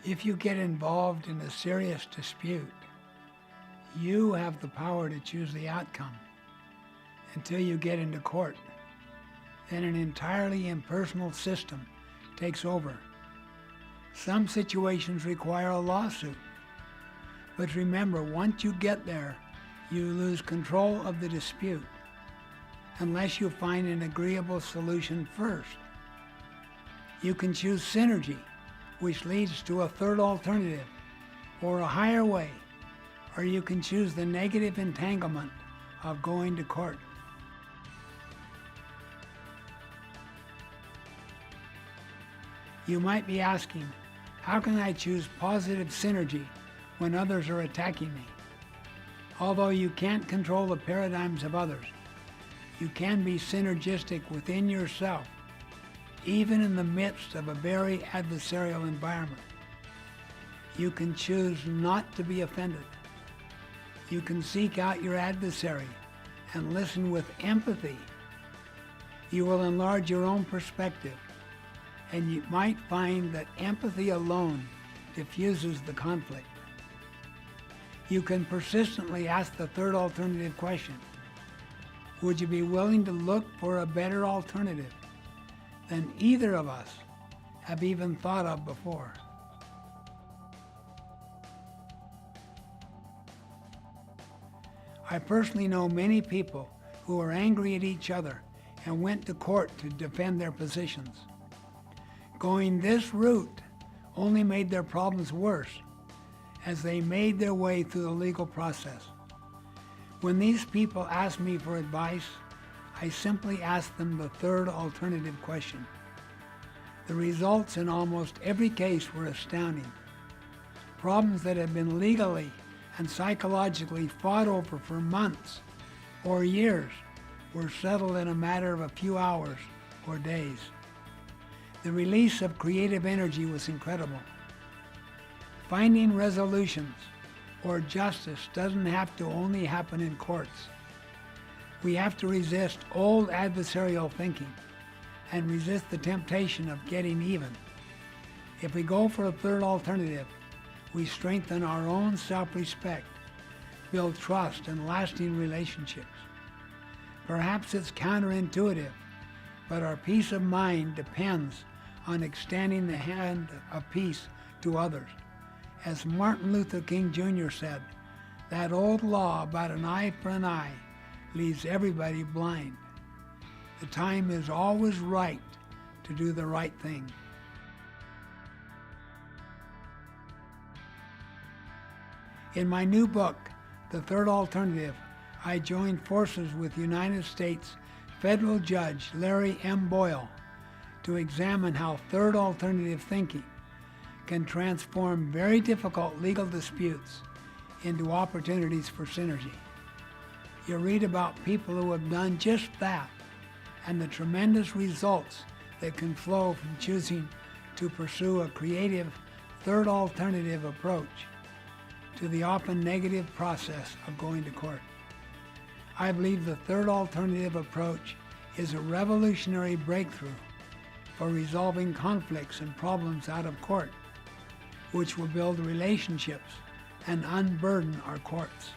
If you get involved in a serious dispute, you have the power to choose the outcome until you get into court. Then an entirely impersonal system takes over. Some situations require a lawsuit. But remember, once you get there, you lose control of the dispute unless you find an agreeable solution first. You can choose synergy, which leads to a third alternative, or a higher way, or you can choose the negative entanglement of going to court. You might be asking, how can I choose positive synergy when others are attacking me? Although you can't control the paradigms of others, you can be synergistic within yourself, even in the midst of a very adversarial environment. You can choose not to be offended. You can seek out your adversary and listen with empathy. You will enlarge your own perspective, and you might find that empathy alone diffuses the conflict. You can persistently ask the third alternative question. Would you be willing to look for a better alternative than either of us have even thought of before? I personally know many people who are angry at each other and went to court to defend their positions. Going this route only made their problems worse as they made their way through the legal process. When these people asked me for advice, I simply asked them the third alternative question. The results in almost every case were astounding. Problems that had been legally and psychologically fought over for months or years were settled in a matter of a few hours or days. The release of creative energy was incredible. Finding resolutions or justice doesn't have to only happen in courts. We have to resist old adversarial thinking and resist the temptation of getting even. If we go for a third alternative, we strengthen our own self-respect, build trust and lasting relationships. Perhaps it's counterintuitive, but our peace of mind depends on extending the hand of peace to others. As Martin Luther King Jr. said, that old law about an eye for an eye leaves everybody blind. The time is always right to do the right thing. In my new book, The Third Alternative, I joined forces with United States Federal Judge Larry M. Boyle to examine how third alternative thinking can transform very difficult legal disputes into opportunities for synergy. You'll read about people who have done just that and the tremendous results that can flow from choosing to pursue a creative third alternative approach to the often negative process of going to court. I believe the third alternative approach is a revolutionary breakthrough for resolving conflicts and problems out of court, which will build relationships and unburden our courts.